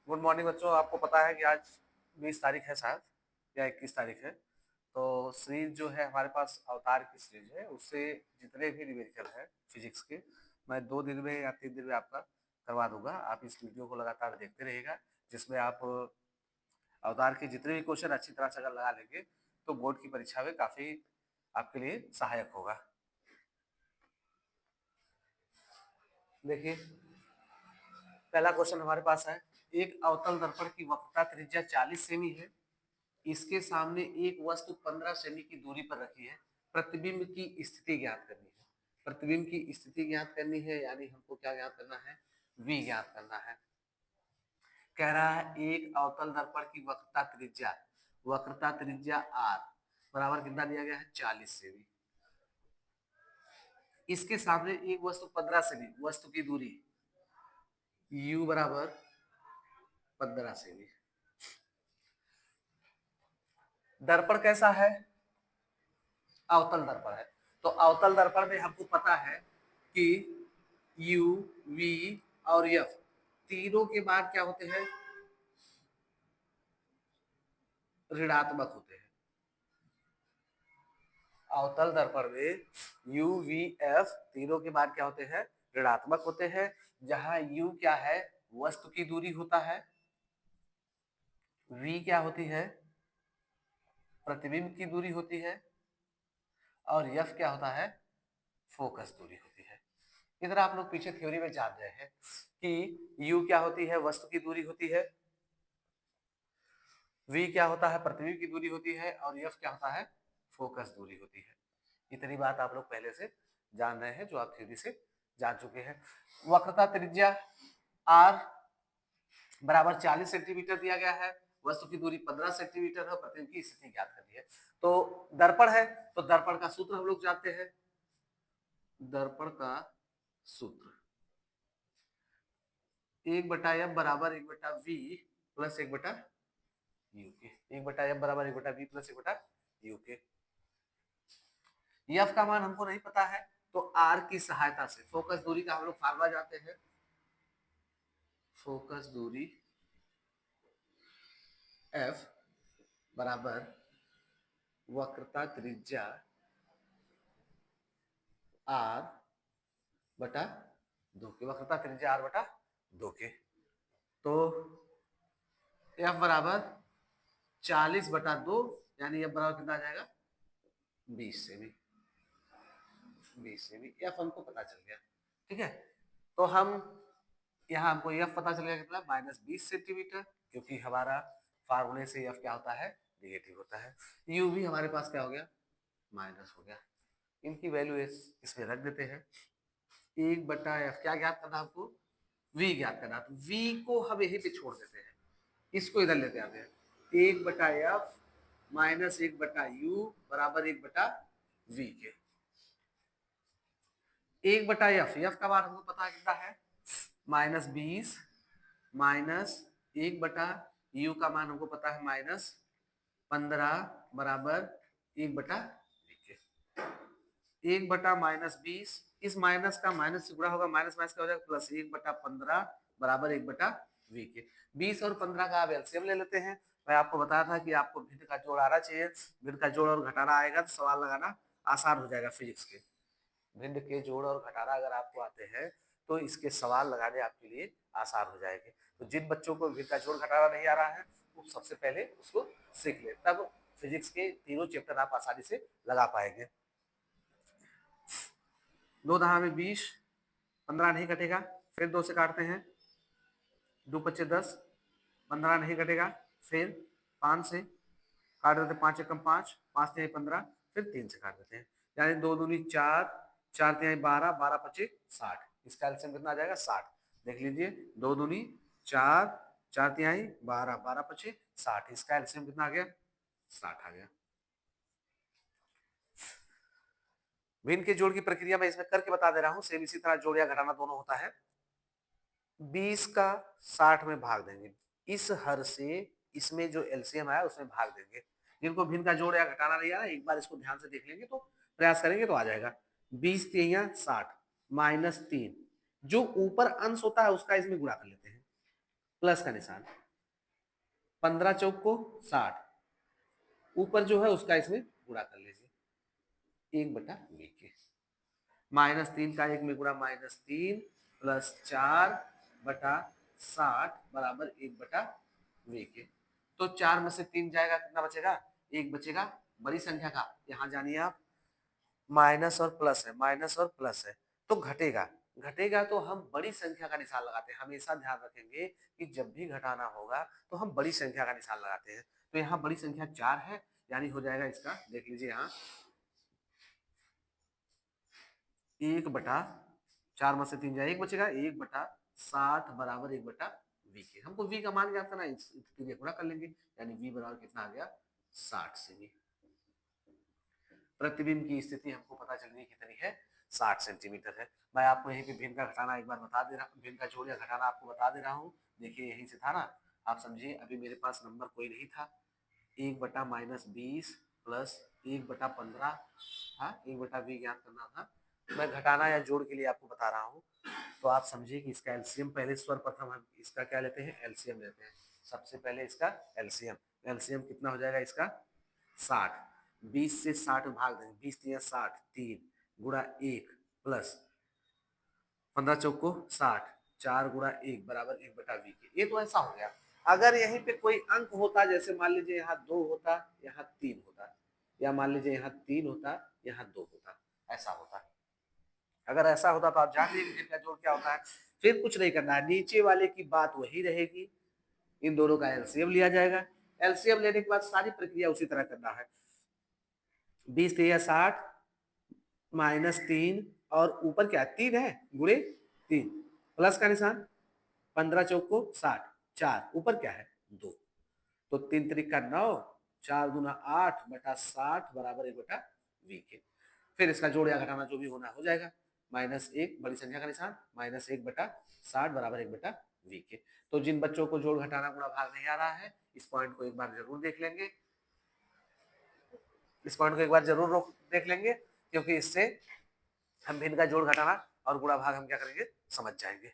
Good morning बच्चों। आपको पता है कि आज 20 तारीख है शायद, या 21 तारीख है। तो सीरीज जो है हमारे पास अवतार की सीरीज है, उससे जितने भी न्यूमेरिकल है फिजिक्स के, मैं 2 दिन में या 3 दिन में आपका करवा दूंगा। आप इस वीडियो को लगातार देखते रहिएगा, जिसमें आप अवतार के जितने भी क्वेश्चन अच्छी तरह से अगर लगा लेंगे तो बोर्ड की परीक्षा में काफी आपके लिए सहायक होगा। देखिए, पहला क्वेश्चन हमारे पास है, एक अवतल दर्पण की वक्रता त्रिज्या 40 सेमी है। इसके सामने एक वस्तु 15 सेमी की दूरी पर रखी है। प्रतिबिंब की स्थिति ज्ञात करनी है। प्रतिबिंब की स्थिति ज्ञात करनी है, यानी हमको क्या ज्ञात करना है? v ज्ञात करना है। कह रहा है एक अवतल दर्पण की वक्रता त्रिज्या r बराबर कितना दिया गया है? 40 सेमी। इसके सामने एक वस्तु 15 सेमी, वस्तु की दूरी u बराबर 15 सेमी। दर्पण कैसा है? अवतल दर्पण है। तो अवतल दर्पण में हमको पता है कि u, v और f तीनों के मान क्या होते हैं? ऋणात्मक होते हैं। अवतल दर्पण में u, v, f तीनों के मान क्या होते हैं? ऋणात्मक होते हैं। जहां u क्या है? वस्तु की दूरी होता है। v क्या होती है? प्रतिबिंब की दूरी होती है। और f क्या होता है? फोकस दूरी होती है। इधर आप लोग पीछे थ्योरी में जान रहे हैं कि u क्या होती है? वस्तु की दूरी होती है। v क्या होता है? प्रतिबिंब की दूरी होती है। और f क्या होता है? फोकस दूरी होती है। इतनी बात आप लोग पहले से जान रहे हैं, जो आप थ्योरी से जान चुके हैं। वक्रता त्रिज्या r बराबर 40 सेंटीमीटर दिया गया है। वस्तु की दूरी 15 सेंटीमीटर है। प्रतिबिंब की स्थिति ज्ञात करनी है। तो दर्पण है, तो दर्पण का सूत्र हम लोग जानते हैं। दर्पण का सूत्र 1/f बराबर 1/v प्लस 1/u के। 1/f बराबर 1/v प्लस 1/u के। एफ का मान हमको नहीं पता है, तो आर की सहायता से फोकस दूरी का हम लोग फार्मूला जानते हैं। फोकस दूरी एफ बराबर वक्रता त्रिज्या आर बटा 2 के। वक्रता त्रिज्या आर बटा 2 के। तो एफ बराबर 40/2, यानी एफ बराबर कितना आ जाएगा? 20 सेमी। 20 सेमी एफ हमको पता चल गया। ठीक है, तो हम यहाँ हमको एफ पता चल गया कितना? -20 सेंटीमीटर, क्योंकि हमारा फार्मूले से एफ क्या होता है? नेगेटिव होता है। यू भी हमारे पास क्या हो गया? माइनस हो गया। इनकी वैल्यू इसमें रख देते हैं। 1/f क्या ज्ञात करना हमको? v ज्ञात करना। तो v को हम यहीं पे छोड़ देते हैं, इसको इधर लेते आते हैं। 1/f माइनस 1/u बराबर 1/v के। 1/f, f का मान हमको पता है कितना है? -20 माइनस 1/u का मान हमको पता है -15 बराबर 1/v के। 1/-20, इस माइनस का माइनस से गुणा होगा, माइनस माइनस का हो जाएगा प्लस। 1/15 बराबर 1/v के। 20 और 15 का आप एलसीएम ले लेते हैं। मैं आपको बताया था कि आपको भिन्न का जोड़ आना चाहिए। भिन्न का जोड़ और घटाना आएगा तो सवाल लगाना आसान हो जाएगा फिजिक्स के। भिन्न के जोड़ और घटाना अगर आपको आते हैं तो इसके सवाल लगाने आपके लिए आसान हो जाएंगे। तो जिन बच्चों को भिन्न का जोड़ घटाना नहीं आ रहा है, वो सबसे पहले उसको सीख ले, तब फिजिक्स के तीनों चैप्टर आप आसानी से लगा पाएंगे। 2×20, 15 नहीं कटेगा, फिर 2 से काटते हैं, 2×5 = 10, 15 नहीं कटेगा, फिर 5 से काट देते हैं, 5 एकम 5, 5 3 15, फिर 3 से काट देते हैं, यानी 2 दूनी 4, 4 3 12, 12 5 60। इसका एलसीएम कितना आ जाएगा? 60। देख लीजिए, 2 दूनी 4, 4 3 12, 12 5 60। इसका एलसीएम कितना आ गया? 60 आ गया। भिन्न के जोड़ की प्रक्रिया में इसमें करके बता दे रहा हूं, सेम इसी तरह जोड़ या घटाना दोनों होता है। 20 का 60 में भाग देंगे, इस हर से इसमें जो एलसीएम आया उसमें भाग देंगे। जिनको भिन्न का जोड़ या घटाना नहीं आया, एक बार इसको ध्यान से देख लेंगे तो प्रयास करेंगे तो आ जाएगा। 20 × 60 -3, जो ऊपर अंश होता है उसका इसमें गुणा कर लेते हैं। प्लस का निशान, 15 चौक को 60, ऊपर जो है उसका इसमें गुणा कर लीजिए 1/v के, -3 का 1 में गुणा -3 प्लस 4/60 बराबर 1/v के। तो 4 में से 3 जाएगा, कितना बचेगा, 1 बचेगा। बड़ी संख्या का यहाँ जानिए आप, माइनस और प्लस है, माइनस और प्लस है, तो घटेगा, घटेगा तो हम बड़ी संख्या का निशान लगाते हैं। हमेशा ध्यान रखेंगे कि जब भी घटाना होगा तो हम बड़ी संख्या का निशान लगाते हैं। तो यहाँ बड़ी संख्या 4 है, यानी हो जाएगा इसका, देख लीजिए यहाँ 1/4 में से 3 जाए 1 बचेगा, 1/60 बराबर 1/v के। हमको v का मान ज्ञात करना है, इसलिए गुणा कर लेंगे, यानी v बराबर कितना आ गया, 60 सेमी। प्रतिबिंब की स्थिति हमको पता चल गई कितनी है, 60 सेंटीमीटर है। मैं आपको यहीं पे भिन्न का घटाना एक बार बता दे रहा हूँ, भिन्न का जोड़ या घटाना आपको बता दे रहा हूँ। देखिए यहीं से था ना, आप समझिए, अभी मेरे पास नंबर कोई नहीं था, 1/-20 प्लस 1/15, हाँ 1/v ज्ञात करना था। मैं घटाना या जोड़ के लिए आपको बता रहा हूँ, तो आप समझिए कि इसका एलसीएम पहले, सर्वप्रथम हम इसका क्या लेते हैं, एलसीएम लेते हैं। सबसे पहले इसका एलसीएम, एलसीएम कितना हो जाएगा इसका, 60, 20 से 60 भाग देंगे, 20 या 60, 3 गुणा 1 प्लस 15 चौक को 60, 4 गुणा 1 बराबर 1/v के। ये तो ऐसा हो गया। अगर यहीं पे कोई अंक होता, जैसे मान लीजिए यहाँ 2 होता, यहाँ 3 होता, या मान लीजिए यहाँ 3 होता, यहाँ 2 होता, ऐसा होता। अगर ऐसा होता तो आप जान लीजिए इनका जोड़ क्या होता है। फिर कुछ नहीं करना है, नीचे वाले की बात वही रहेगी, इन दोनों का एलसीएम लिया जाएगा। एलसीएम लेने के बाद सारी प्रक्रिया उसी तरह करना है, 20×3 = 60 -3 और ऊपर क्या 3 है, गुणे 3 प्लस का निशान, 15 चौक को 60, 4 ऊपर क्या है 2, तो 3 3 का 9, 4 दूना 8/60 बराबर 1/v के। फिर इसका जोड़ या घटाना जो भी होना हो जाएगा, -1 बड़ी संख्या का निशान, -1/60 बराबर 1/v के। तो जिन बच्चों को जोड़ घटाना गुणा भाग नहीं आ रहा है, इस पॉइंट को एक बार जरूर देख लेंगे, इस पॉइंट को एक बार जरूर देख लेंगे, क्योंकि इससे हम भिन्न का जोड़ घटाना और गुणा भाग हम क्या करेंगे, समझ जाएंगे।